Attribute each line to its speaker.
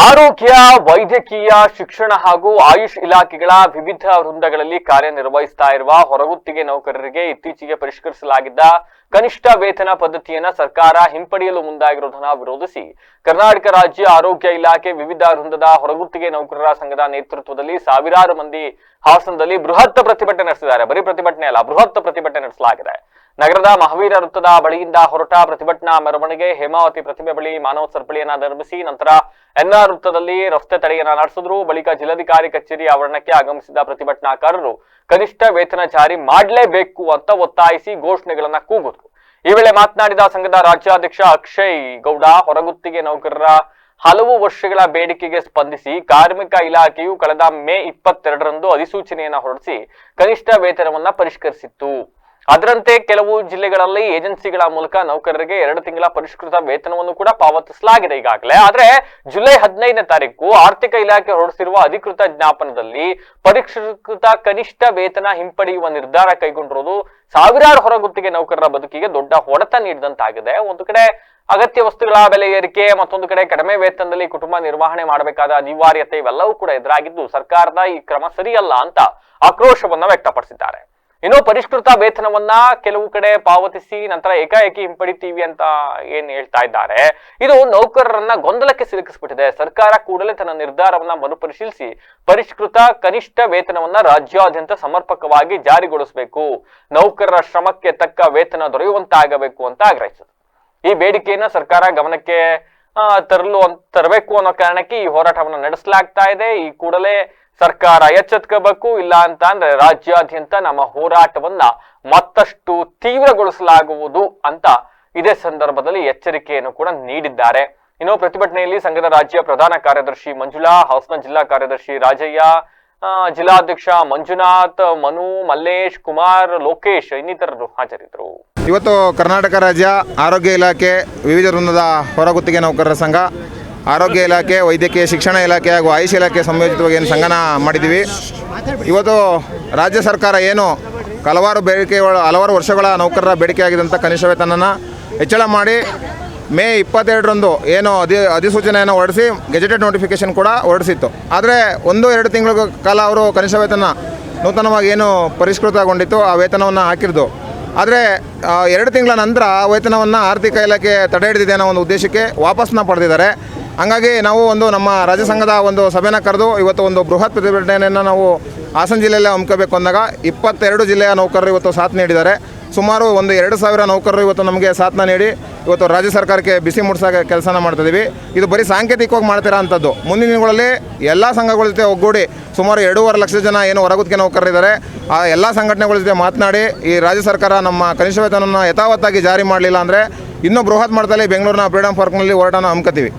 Speaker 1: ಆರೋಗ್ಯ, ವೈದ್ಯಕೀಯ, ಶಿಕ್ಷಣ ಹಾಗೂ ಆಯುಷ್ ಇಲಾಖೆಗಳ ವಿವಿಧ ವೃಂದಗಳಲ್ಲಿ ಕಾರ್ಯನಿರ್ವಹಿಸ್ತಾ ಇರುವ ಹೊರಗುತ್ತಿಗೆ ನೌಕರರಿಗೆ ಇತ್ತೀಚೆಗೆ ಪರಿಷ್ಕರಿಸಲಾಗಿದ್ದ ಕನಿಷ್ಠ ವೇತನ ಪದ್ಧತಿಯನ್ನ ಸರ್ಕಾರ ಹಿಂಪಡೆಯಲು ಮುಂದಾಗಿರುವುದನ್ನು ವಿರೋಧಿಸಿ ಕರ್ನಾಟಕ ರಾಜ್ಯ ಆರೋಗ್ಯ ಇಲಾಖೆ ವಿವಿಧ ವೃಂದದ ಹೊರಗುತ್ತಿಗೆ ನೌಕರರ ಸಂಘದ ನೇತೃತ್ವದಲ್ಲಿ ಸಾವಿರಾರು ಮಂದಿ ಹಾಸನದಲ್ಲಿ ಬೃಹತ್ ಪ್ರತಿಭಟನೆ ನಡೆಸಿದ್ದಾರೆ. ಬರೀ ಪ್ರತಿಭಟನೆ ಅಲ್ಲ, ಬೃಹತ್ ಪ್ರತಿಭಟನೆ ನಡೆಸಲಾಗಿದೆ. ನಗರದ ಮಹಾವೀರ ವೃತ್ತದ ಬಳಿಯಿಂದ ಹೊರಟ ಪ್ರತಿಭಟನಾ ಮೆರವಣಿಗೆ ಹೇಮಾವತಿ ಪ್ರತಿಮೆ ಬಳಿ ಮಾನವ ಸರಪಳಿಯನ್ನ ನಿರ್ಮಿಸಿ ನಂತರ ಎನ್ಆರ್ ವೃತ್ತದಲ್ಲಿ ರಸ್ತೆ ತಡೆಯನ್ನ ನಡೆಸಿದ್ರು. ಬಳಿಕ ಜಿಲ್ಲಾಧಿಕಾರಿ ಕಚೇರಿ ಆವರಣಕ್ಕೆ ಆಗಮಿಸಿದ ಪ್ರತಿಭಟನಾಕಾರರು ಕನಿಷ್ಠ ವೇತನ ಜಾರಿ ಮಾಡಲೇಬೇಕು ಅಂತ ಒತ್ತಾಯಿಸಿ ಘೋಷಣೆಗಳನ್ನ ಕೂಗಿದ್ರು. ಈ ವೇಳೆ ಮಾತನಾಡಿದ ಸಂಘದ ರಾಜ್ಯಾಧ್ಯಕ್ಷ ಅಕ್ಷಯ್ ಗೌಡ, ಹೊರಗುತ್ತಿಗೆ ನೌಕರರ ಹಲವು ವರ್ಷಗಳ ಬೇಡಿಕೆಗೆ ಸ್ಪಂದಿಸಿ ಕಾರ್ಮಿಕ ಇಲಾಖೆಯು ಕಳೆದ ಮೇ 22ರಂದು ಅಧಿಸೂಚನೆಯನ್ನ ಹೊರಡಿಸಿ ಕನಿಷ್ಠ ವೇತನವನ್ನ ಪರಿಷ್ಕರಿಸಿತ್ತು. ಅದರಂತೆ ಕೆಲವು ಜಿಲ್ಲೆಗಳಲ್ಲಿ ಏಜೆನ್ಸಿಗಳ ಮೂಲಕ ನೌಕರರಿಗೆ 2 ತಿಂಗಳ ಪರಿಷ್ಕೃತ ವೇತನವನ್ನು ಕೂಡ ಪಾವತಿಸಲಾಗಿದೆ ಈಗಾಗಲೇ. ಆದ್ರೆ ಜುಲೈ 15ನೇ ತಾರೀಕು ಆರ್ಥಿಕ ಇಲಾಖೆ ಹೊರಡಿಸಿರುವ ಅಧಿಕೃತ ಜ್ಞಾಪನದಲ್ಲಿ ಪರಿಷ್ಕೃತ ಕನಿಷ್ಠ ವೇತನ ಹಿಂಪಡೆಯುವ ನಿರ್ಧಾರ ಕೈಗೊಂಡಿರುವುದು ಸಾವಿರಾರು ಹೊರಗುತ್ತಿಗೆ ನೌಕರರ ಬದುಕಿಗೆ ದೊಡ್ಡ ಹೊಡೆತ ನೀಡಿದಂತಾಗಿದೆ. ಒಂದು ಕಡೆ ಅಗತ್ಯ ವಸ್ತುಗಳ ಬೆಲೆ ಏರಿಕೆ, ಮತ್ತೊಂದು ಕಡೆ ಕಡಿಮೆ ವೇತನದಲ್ಲಿ ಕುಟುಂಬ ನಿರ್ವಹಣೆ ಮಾಡಬೇಕಾದ ಅನಿವಾರ್ಯತೆ ಇವೆಲ್ಲವೂ ಕೂಡ ಎದುರಾಗಿದ್ದು ಸರ್ಕಾರದ ಈ ಕ್ರಮ ಸರಿಯಲ್ಲ ಅಂತ ಆಕ್ರೋಶವನ್ನ ವ್ಯಕ್ತಪಡಿಸಿದ್ದಾರೆ. ಇನ್ನು ಪರಿಷ್ಕೃತ ವೇತನವನ್ನ ಕೆಲವು ಕಡೆ ಪಾವತಿಸಿ ನಂತರ ಏಕಾಏಕಿ ಹಿಂಪಡಿತೀವಿ ಅಂತ ಏನ್ ಹೇಳ್ತಾ ಇದ್ದಾರೆ, ಇದು ನೌಕರರನ್ನ ಗೊಂದಲಕ್ಕೆ ಸಿಲುಕಿಸ್ಬಿಟ್ಟಿದೆ. ಸರ್ಕಾರ ಕೂಡಲೇ ತನ್ನ ನಿರ್ಧಾರವನ್ನ ಮರುಪರಿಶೀಲಿಸಿ ಪರಿಷ್ಕೃತ ಕನಿಷ್ಠ ವೇತನವನ್ನ ರಾಜ್ಯಾದ್ಯಂತ ಸಮರ್ಪಕವಾಗಿ ಜಾರಿಗೊಳಿಸಬೇಕು, ನೌಕರರ ಶ್ರಮಕ್ಕೆ ತಕ್ಕ ವೇತನ ದೊರೆಯುವಂತಾಗಬೇಕು ಅಂತ ಆಗ್ರಹಿಸಿದರು. ಈ ಬೇಡಿಕೆಯನ್ನ ಸರ್ಕಾರ ಗಮನಕ್ಕೆ ತರಬೇಕು ಅನ್ನೋ ಕಾರಣಕ್ಕೆ ಈ ಹೋರಾಟವನ್ನು ನಡೆಸಲಾಗ್ತಾ ಇದೆ. ಈ ಕೂಡಲೇ ಸರ್ಕಾರ ಎಚ್ಚೆತ್ಕೋಬೇಕು, ಇಲ್ಲ ಅಂತ ಅಂದ್ರೆ ರಾಜ್ಯಾದ್ಯಂತ ನಮ್ಮ ಹೋರಾಟವನ್ನ ಮತ್ತಷ್ಟು ತೀವ್ರಗೊಳಿಸಲಾಗುವುದು ಅಂತ ಇದೇ ಸಂದರ್ಭದಲ್ಲಿ ಎಚ್ಚರಿಕೆಯನ್ನು ಕೂಡ ನೀಡಿದ್ದಾರೆ. ಇನ್ನು ಪ್ರತಿಭಟನೆಯಲ್ಲಿ ಸಂಘದ ರಾಜ್ಯ ಪ್ರಧಾನ ಕಾರ್ಯದರ್ಶಿ ಮಂಜುಳಾ, ಹಾಸನ ಜಿಲ್ಲಾ ಕಾರ್ಯದರ್ಶಿ ರಾಜಯ್ಯ, ಜಿಲ್ಲಾಧ್ಯಕ್ಷ ಮಂಜುನಾಥ್, ಮನು, ಮಲ್ಲೇಶ್, ಕುಮಾರ್, ಲೋಕೇಶ್ ಇನ್ನಿತರರು ಹಾಜರಿದ್ದರು.
Speaker 2: ಇವತ್ತು ಕರ್ನಾಟಕ ರಾಜ್ಯ ಆರೋಗ್ಯ ಇಲಾಖೆ ವಿವಿಧ ವೃಂದದ ಹೊರಗುತ್ತಿಗೆ ನೌಕರರ ಸಂಘ, ಆರೋಗ್ಯ ಇಲಾಖೆ, ವೈದ್ಯಕೀಯ ಶಿಕ್ಷಣ ಇಲಾಖೆ ಹಾಗೂ ಆಯುಷ್ ಇಲಾಖೆ ಸಂಯೋಜಿತವಾಗಿ ಏನು ಸಂಘನ ಮಾಡಿದ್ದೀವಿ. ಇವತ್ತು ರಾಜ್ಯ ಸರ್ಕಾರ ಏನು ಹಲವಾರು ವರ್ಷಗಳ ನೌಕರರ ಬೇಡಿಕೆಯಾಗಿದ್ದಂಥ ಕನಿಷ್ಠ ವೇತನನ ಹೆಚ್ಚಳ ಮಾಡಿ ಮೇ 22ರಂದು ಏನು ಅಧಿಸೂಚನೆಯನ್ನು ಹೊರಡಿಸಿ ಗೆಜೆಟೆಡ್ ನೋಟಿಫಿಕೇಷನ್ ಕೂಡ ಹೊರಡಿಸಿತ್ತು. ಆದರೆ 1-2 ತಿಂಗಳ ಕಾಲ ಅವರು ಕನಿಷ್ಠ ವೇತನ ನೂತನವಾಗಿ ಏನು ಪರಿಷ್ಕೃತಗೊಂಡಿತ್ತು ಆ ವೇತನವನ್ನು ಹಾಕಿದ್ದು. ಆದರೆ 2 ತಿಂಗಳ ನಂತರ ವೇತನವನ್ನು ಆರ್ಥಿಕ ಇಲಾಖೆ ತಡೆ ಹಿಡಿದಿದೆ ಅನ್ನೋ ಒಂದು ಉದ್ದೇಶಕ್ಕೆ ವಾಪಸ್ಸನ್ನ ಪಡೆದಿದ್ದಾರೆ. ಹಾಗಾಗಿ ನಾವು ನಮ್ಮ ರಾಜ್ಯ ಸಂಘದ ಸಭೆನ ಕರೆದು ಇವತ್ತು ಬೃಹತ್ ಪ್ರತಿಭಟನೆಯನ್ನು ನಾವು ಹಾಸನ ಜಿಲ್ಲೆಯಲ್ಲೇ ಹಮ್ಮಿಕೋಬೇಕು ಅಂದಾಗ 22 ಜಿಲ್ಲೆಯ ನೌಕರರು ಇವತ್ತು ಸಾಥ್ ನೀಡಿದ್ದಾರೆ. ಸುಮಾರು 2,000 ನೌಕರರು ಇವತ್ತು ನಮಗೆ ಸಾಥ್ನ ನೀಡಿ ಇವತ್ತು ರಾಜ್ಯ ಸರ್ಕಾರಕ್ಕೆ ಬಿಸಿ ಮುಟ್ಟಿಸೋ ಕೆಲಸನ ಮಾಡ್ತಿದ್ದೀವಿ. ಇದು ಬರೀ ಸಾಂಕೇತಿಕವಾಗಿ ಮಾಡ್ತಿರೋ ಅಂಥದ್ದು. ಮುಂದಿನ ದಿನಗಳಲ್ಲಿ ಎಲ್ಲ ಸಂಘಗಳ ಜೊತೆ ಒಗ್ಗೂಡಿ ಸುಮಾರು 2.5 ಲಕ್ಷ ಜನ ಏನು ಹೊರಗುತ್ತಿಗೆ ನೌಕರರಿದ್ದಾರೆ ಆ ಎಲ್ಲ ಸಂಘಟನೆಗಳ ಜೊತೆ ಮಾತನಾಡಿ ಈ ರಾಜ್ಯ ಸರ್ಕಾರ ನಮ್ಮ ಕನಿಷ್ಠ ವೇತನವನ್ನು ಯಥಾವತ್ತಾಗಿ ಜಾರಿ ಮಾಡಲಿಲ್ಲ ಅಂದರೆ ಇನ್ನೂ ಬೃಹತ್ ಮಟ್ಟದಲ್ಲಿ ಬೆಂಗಳೂರಿನ ಫ್ರೀಡಂ ಪಾರ್ಕ್ನಲ್ಲಿ ಹೋರಾಟನ ಹಮ್ಮಿಕೋತೀವಿ.